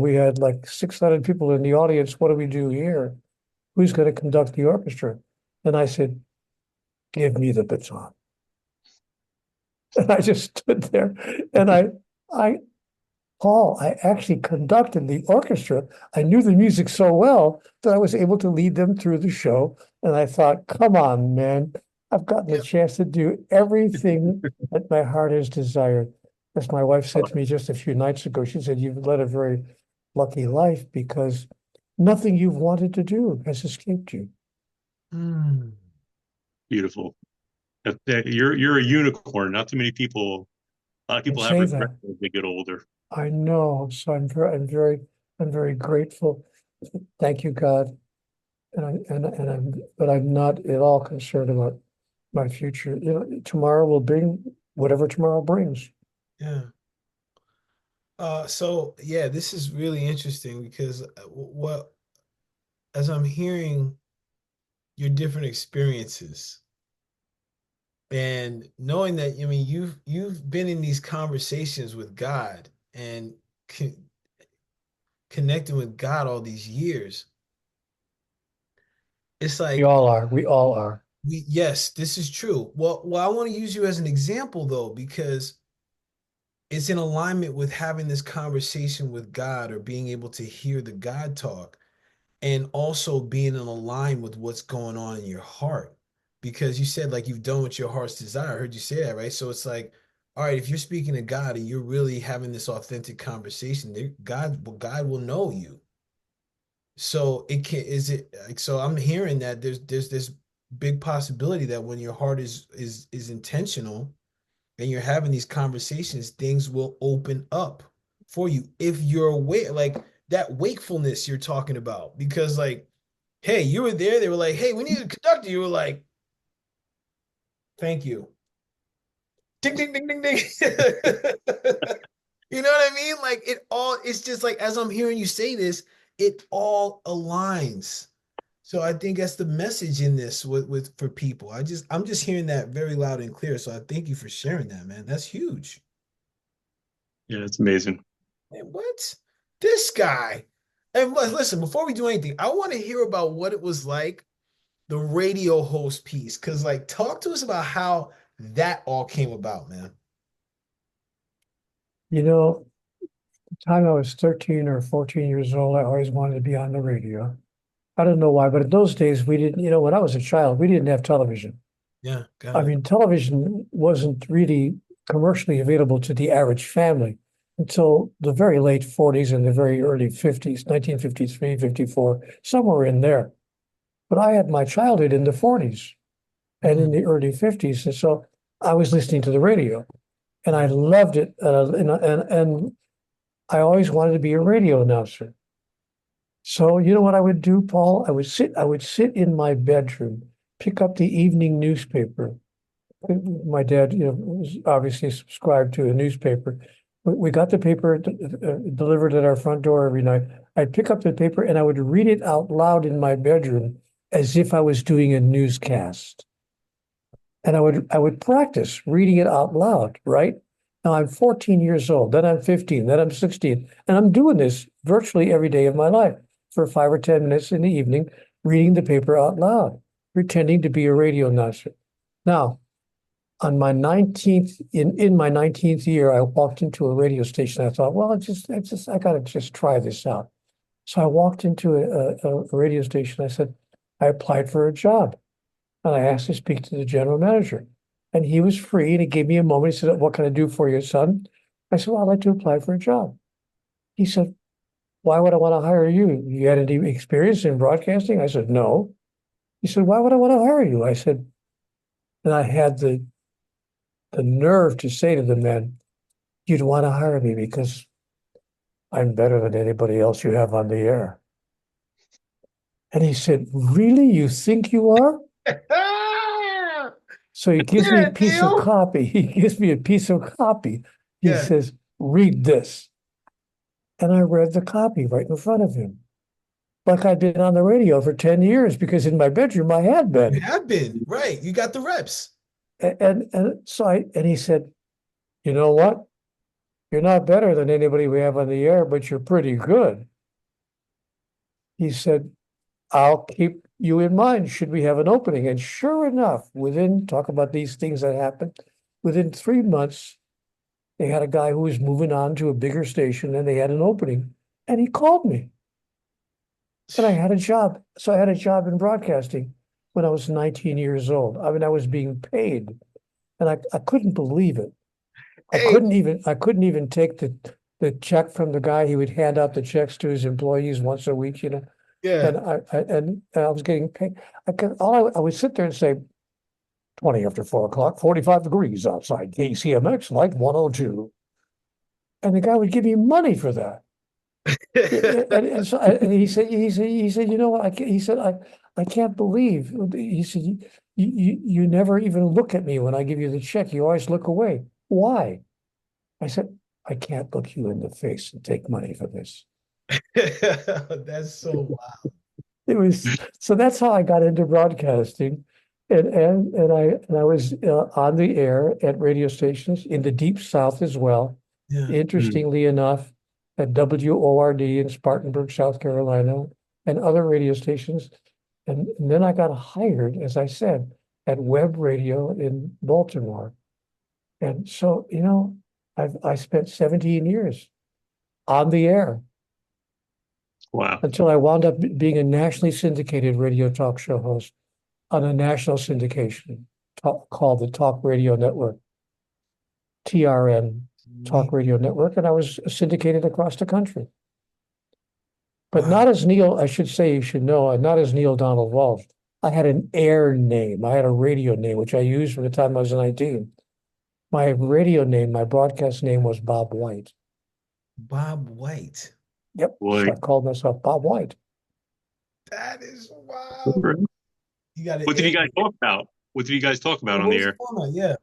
we had like 600 people in the audience. What do we do here? Who's going to conduct the orchestra? And I said, give me the baton. And I just stood there and I, Paul, I actually conducted the orchestra. I knew the music so well that I was able to lead them through the show. And I thought, come on, man, I've gotten a Yep. chance to do everything that my heart has desired. As my wife said to me just a few nights ago, she said, you've led a very lucky life because nothing you've wanted to do has escaped you. Mm. Beautiful. You're a unicorn. Not too many people. A lot of They people have say regret that. as they get older. I know. So I'm very grateful. Thank you, God. But I'm not at all concerned about my future. Tomorrow will bring whatever tomorrow brings. Yeah. So yeah, this is really interesting because what as I'm hearing your different experiences and knowing that, I mean, you've been in these conversations with God and connecting with God all these years. It's We like all are. We all are. yes, this is true. Well, I want to use you as an example though, because it's in alignment with having this conversation with God or being able to hear the God talk and also being in line with what's going on in your heart. Because you said like you've done what your heart's desire. I heard you say that, right? So it's like, all right, if you're speaking to God and you're really having this authentic conversation, God will know you. So it can is it like so I'm hearing that there's this big possibility that when your heart is intentional and you're having these conversations, things will open up for you if you're aware, like that wakefulness you're talking about. Because like, hey, you were there, they were like, hey, we need a conductor. You were like, thank you. Ding ding ding ding ding. You know what I mean? Like it's just like as I'm hearing you say this, it all aligns. So I think that's the message in this with for people. I'm just hearing that very loud and clear. So I thank you for sharing that, man. That's huge. Yeah, it's amazing. Man, what? This guy. And listen, before we do anything, I want to hear about what it was like, the radio host piece. Cause like talk to us about how that all came about, man. The time I was 13 or 14 years old, I always wanted to be on the radio. I don't know why, but in those days, we didn't, when I was a child, we didn't have television. Yeah, got I it. mean, television wasn't really commercially available to the average family until the very late 40s and the very early 50s, 1953, 54, somewhere in there. But I had my childhood in the 40s and in Mm, the early 50s. And so I was listening to the radio and I loved it. And I always wanted to be a radio announcer. So you know what I would do, Paul? I would sit in my bedroom, pick up the evening newspaper. My dad, was obviously subscribed to a newspaper. We got the paper delivered at our front door every night. I'd pick up the paper and I would read it out loud in my bedroom as if I was doing a newscast. And I would practice reading it out loud, right? Now I'm 14 years old, then I'm 15, then I'm 16, and I'm doing this virtually every day of my life for 5 or 10 minutes in the evening, reading the paper out loud, pretending to be a radio announcer. Now, on my 19th, in my 19th year, I walked into a radio station. I thought, well, I gotta just try this out. So I walked into a radio station. I said, I applied for a job. And I asked to speak to the general manager. And he was free and he gave me a moment. He said, what can I do for you, son? I said, well, I'd like to apply for a job. He said, why would I want to hire you? You had any experience in broadcasting? I said, no. He said, why would I want to hire you? I said, and I had the nerve to say to the man, you'd want to hire me because I'm better than anybody else you have on the air. And he said, really? You think you are? So he gives me a Yeah, piece of Neale. copy. He gives me a piece of copy. He Yeah, says, read this. And I read the copy right in front of him. Like I'd been on the radio for 10 years because in my bedroom I had you been. have been, right. You got the reps. And he said, you know what? You're not better than anybody we have on the air, but you're pretty good. He said, I'll keep you in mind should we have an opening. And sure enough, talk about these things that happened, within 3 months, they had a guy who was moving on to a bigger station and they had an opening. And he called me and I had a job. So I had a job in broadcasting when I was 19 years old. I mean, I was being paid and I couldn't believe it. I Hey, couldn't even I couldn't even take the check from the guy. He would hand out the checks to his employees once a week, yeah. and I was getting paid. I would sit there and say, 20 after 4 o'clock, 45 degrees outside, KCMX, light 102. And the guy would give me money for that. And he said, you know what? I can't believe. He said, you never even look at me when I give you the check. You always look away. Why? I said, I can't look you in the face and take money for this. That's so wild. It was so that's how I got into broadcasting, and I was on the air at radio stations in the Deep South as well. Yeah. Mm. Interestingly enough, at WORD in Spartanburg, South Carolina, and other radio stations. And then I got hired, as I said, at Web Radio in Baltimore. And so, I spent 17 years on the air Wow. until I wound up being a nationally syndicated radio talk show host on a national syndication called the Talk Radio Network, TRN, Talk Neat. Radio Network, and I was syndicated across the country. But Wow. not as Neale, I should say, you should know, not as Neale Donald Walsch. I had an air name. I had a radio name, which I used from the time I was 19. My radio name, my broadcast name was Bob White. Bob White. Yep. Boy. So I called myself Bob White. That is wild. You got an What did you A. guys talk about? What did you guys talk about What on the was the air? format? Yeah.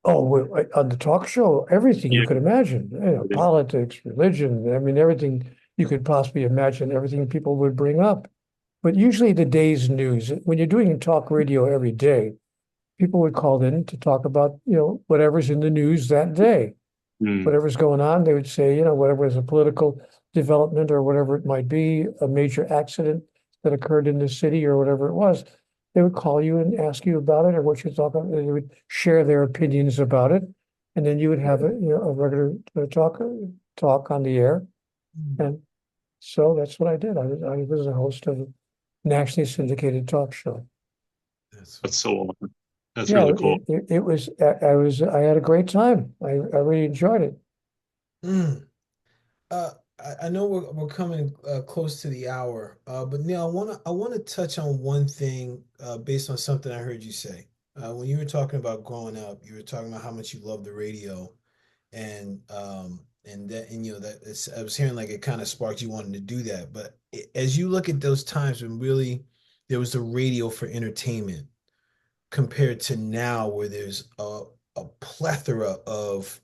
Oh, on the talk show, everything you Yeah. could imagine, politics, religion, I mean, everything you could possibly imagine, everything people would bring up. But usually the day's news, when you're doing talk radio every day, people would call in to talk about, whatever's in the news that day. Mm. Whatever's going on, they would say, whatever is a political development or whatever it might be, a major accident that occurred in the city or whatever it was, they would call you and ask you about it or what you thought about it. They would share their opinions about it. And then you would have a regular talk on the air. Mm. And so that's what I did. I was a host of a nationally syndicated talk show. That's That's so awesome. That's Yeah, really cool. I had a great time. I really enjoyed it. mm. I know we're coming close to the hour, but Neil, I wanna touch on one thing based on something I heard you say. When you were talking about growing up, you were talking about how much you love the radio, and And I was hearing like it kind of sparked you wanting to do that. But as you look at those times when really there was the radio for entertainment compared to now where there's a plethora of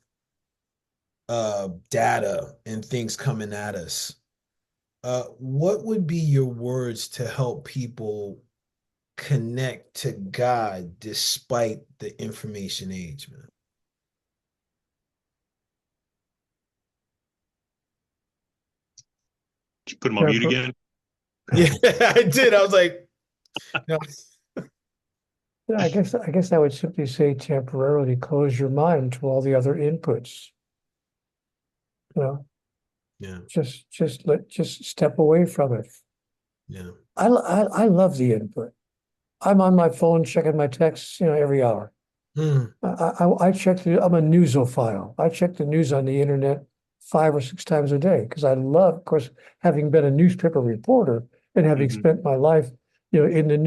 data and things coming at us, what would be your words to help people connect to God despite the information age, man? Did you put him on mute Temper- again? Yeah, I did. I was like, no. Yeah, I guess I would simply say temporarily close your mind to all the other inputs. You know, Yeah, just step away from it. yeah. I love the input. I'm on my phone checking my texts, every hour. Hmm. I check I'm a newsophile. I check the news on the internet 5 or 6 times a day because I love, of course, having been a newspaper reporter and having Hmm. spent my life, in the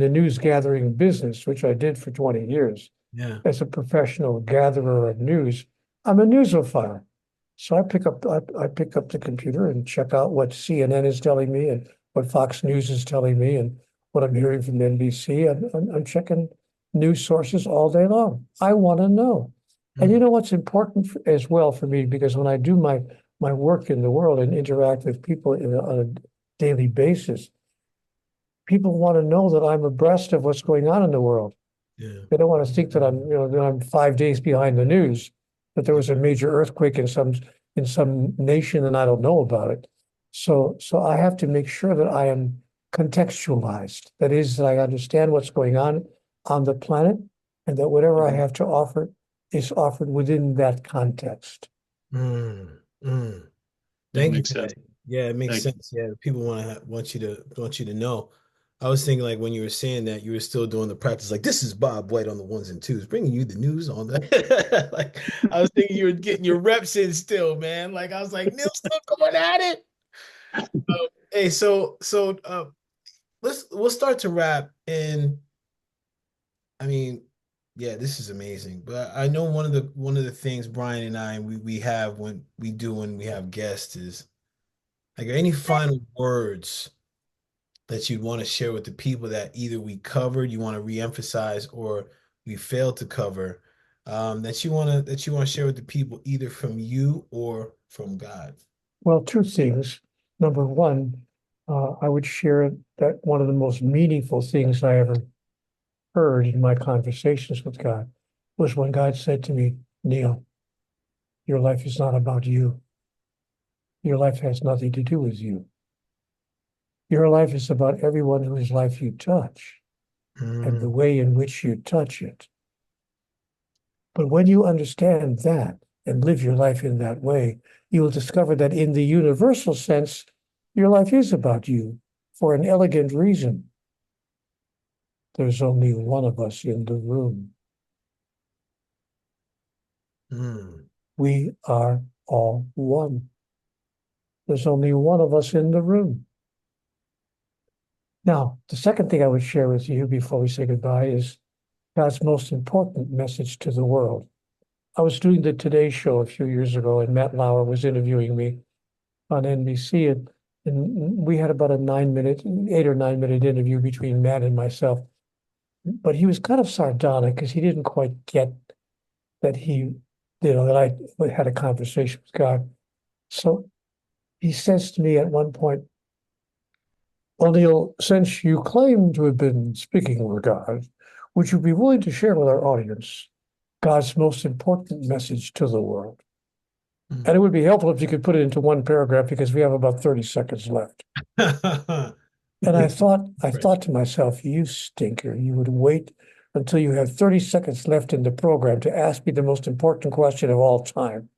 news gathering business, which I did for 20 years Yeah. as a professional gatherer of news. I'm a newsophile. So I pick up the computer and check out what CNN is telling me and what Fox News is telling me and what I'm hearing from NBC. I'm checking news sources all day long. I want to know. And you Hmm. know what's important as well for me, because when I do my work in the world and interact with people on a daily basis, people want to know that I'm abreast of what's going on in the world. Yeah. They don't want to think that I'm 5 days behind the news, that there was a major earthquake in some nation and I don't know about it. So I have to make sure that I am contextualized. That is, that I understand what's going on the planet, and that whatever I have to offer is offered within that context. Mm, mm. That Thank you makes for sense. that. Yeah, it makes Thank you. sense. Yeah, people want you to know. I was thinking like when you were saying that you were still doing the practice, like this is Bob White on the ones and twos, bringing you the news on that. Like I was thinking you were getting your reps in still, man. Like I was like, Neil's still going at it. Hey, so we'll start to wrap. And I mean, yeah, this is amazing. But I know one of the things Brian and I we have when we have guests is like any final words that you'd want to share with the people that either we covered, you want to reemphasize, or we failed to cover, that you want to share with the people either from you or from God. Well, two things. Number one, I would share that one of the most meaningful things I ever heard in my conversations with God was when God said to me, Neil, your life is not about you. Your life has nothing to do with you. Your life is about everyone whose life you touch and the Mm, way in which you touch it. But when you understand that and live your life in that way, you will discover that in the universal sense, your life is about you for an elegant reason. There's only one of us in the room. mm, We are all one. There's only one of us in the room. Now, the second thing I would share with you before we say goodbye is God's most important message to the world. I was doing the Today Show a few years ago, and Matt Lauer was interviewing me on NBC, and we had about 8 or 9 minute interview between Matt and myself. But he was kind of sardonic because he didn't quite get that that I had a conversation with God. So he says to me at one point, well, Neil, since you claim to have been speaking with God, would you be willing to share with our audience God's most important message to the world? And it mm. would be helpful if you could put it into one paragraph because we have about 30 seconds left. And I Yeah, right. thought to myself, you stinker, you would wait until you have 30 seconds left in the program to ask me the most important question of all time,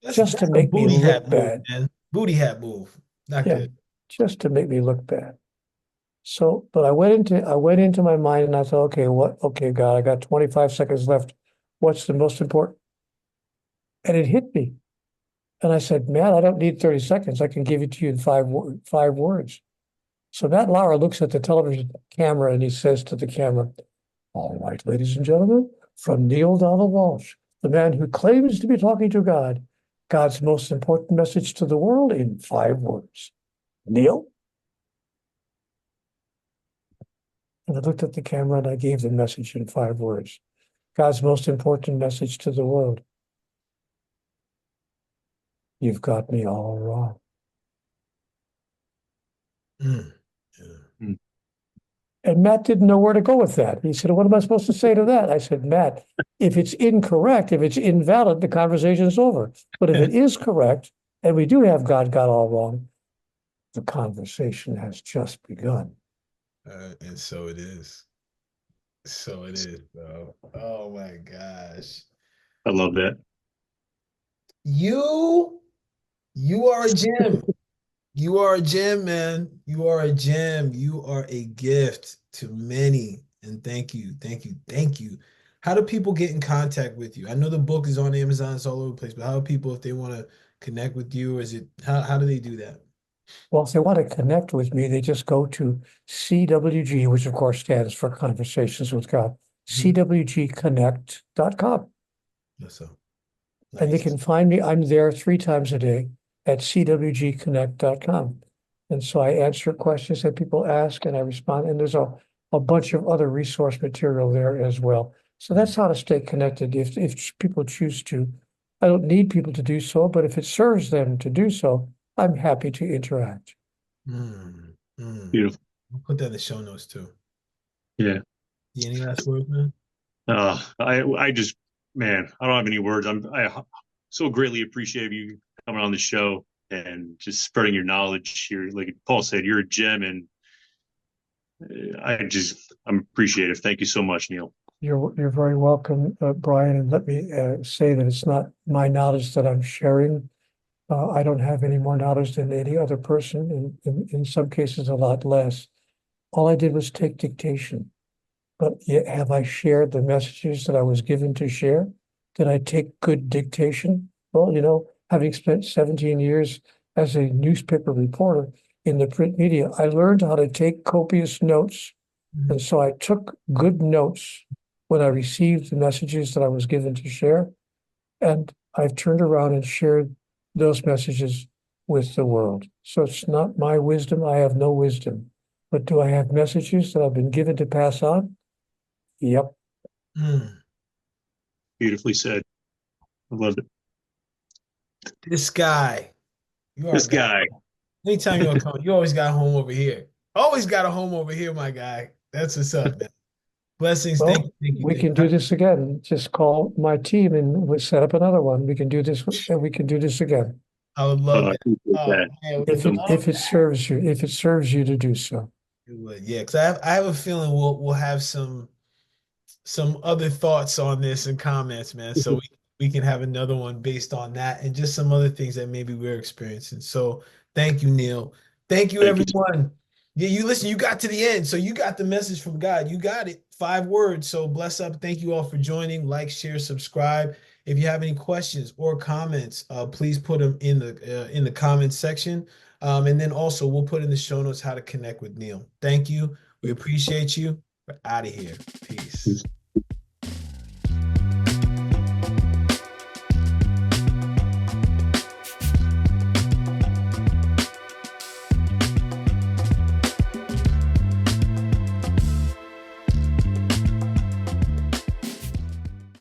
just to That's a make me booty look hat move, bad. man. Booty hat move. Not Yeah, good. just to make me look bad. So, but I went into my mind and I thought, okay, God, I got 25 seconds left. What's the most important? And it hit me. And I said, man, I don't need 30 seconds. I can give it to you in five words. So Matt Lauer looks at the television camera and he says to the camera, all right, ladies and gentlemen, from Neale Donald Walsch, the man who claims to be talking to God, God's most important message to the world in 5 words. Neale? And I looked at the camera and I gave the message in 5 words. God's most important message to the world. You've got me all wrong. Mm. Yeah. Mm. And Matt didn't know where to go with that. He said, what am I supposed to say to that? I said, Matt, if it's incorrect, if it's invalid, the conversation's over. But if it is correct, and we do have God got all wrong, the conversation has just begun. And so it is. So it is, bro. Oh my gosh. I love that. You are a gem. You are a gem, man. You are a gem. You are a gift to many. And thank you. Thank you. Thank you. How do people get in contact with you? I know the book is on Amazon, it's all over the place, but how do people, if they want to connect with you, or is it how do they do that? Well, if they want to connect with me, they just go to CWG, which of course stands for Conversations with God, cwgconnect.com. Yes, so And they nice. can find me. I'm there 3 times a day at cwgconnect.com. And so I answer questions that people ask and I respond. And there's a bunch of other resource material there as well. So that's how to stay connected if people choose to. I don't need people to do so, but if it serves them to do so, I'm happy to interact. Mm, mm. Beautiful. I'll put that in the show notes too. Yeah. Any last words, man? I just, man, I don't have any words. I so greatly appreciate you coming on the show and just spreading your knowledge here. Like Paul said, you're a gem, and I'm appreciative. Thank you so much, Neale. You're very welcome, Brian. And let me say that it's not my knowledge that I'm sharing. I don't have any more knowledge than any other person, and in some cases a lot less. All I did was take dictation. But yet, have I shared the messages that I was given to share? Did I take good dictation? Well, having spent 17 years as a newspaper reporter in the print media, I learned how to take copious notes. And so I took good notes when I received the messages that I was given to share. And I've turned around and shared those messages with the world. So it's not my wisdom. I have no wisdom. But do I have messages that I've been given to pass on? Yep. Mm. Beautifully said. I loved it. This guy, you are a This guy. guy. Anytime you want to come, you always got a home over here. Always got a home over here, my guy. That's what's up, man. Blessings. Well, Thank you. Thank you. we Thank can you. do this again. Just call my team and we'll set up another one. We can do this and we can do this again. I would love I that. appreciate Oh that. man, would If love it serves you to do so. it would. Yeah, because I have a feeling we'll have some other thoughts on this and comments, man. So we can have another one based on that and just some other things that maybe we're experiencing. So thank you, Neale. Thank you, Thank you. everyone. Yeah, you listen, you got to the end. So you got the message from God. You got it. 5 words. So bless up. Thank you all for joining. Like, share, subscribe. If you have any questions or comments, please put them in the comments section. And then also we'll put in the show notes how to connect with Neale. Thank you. We appreciate you. We're out of here. Peace.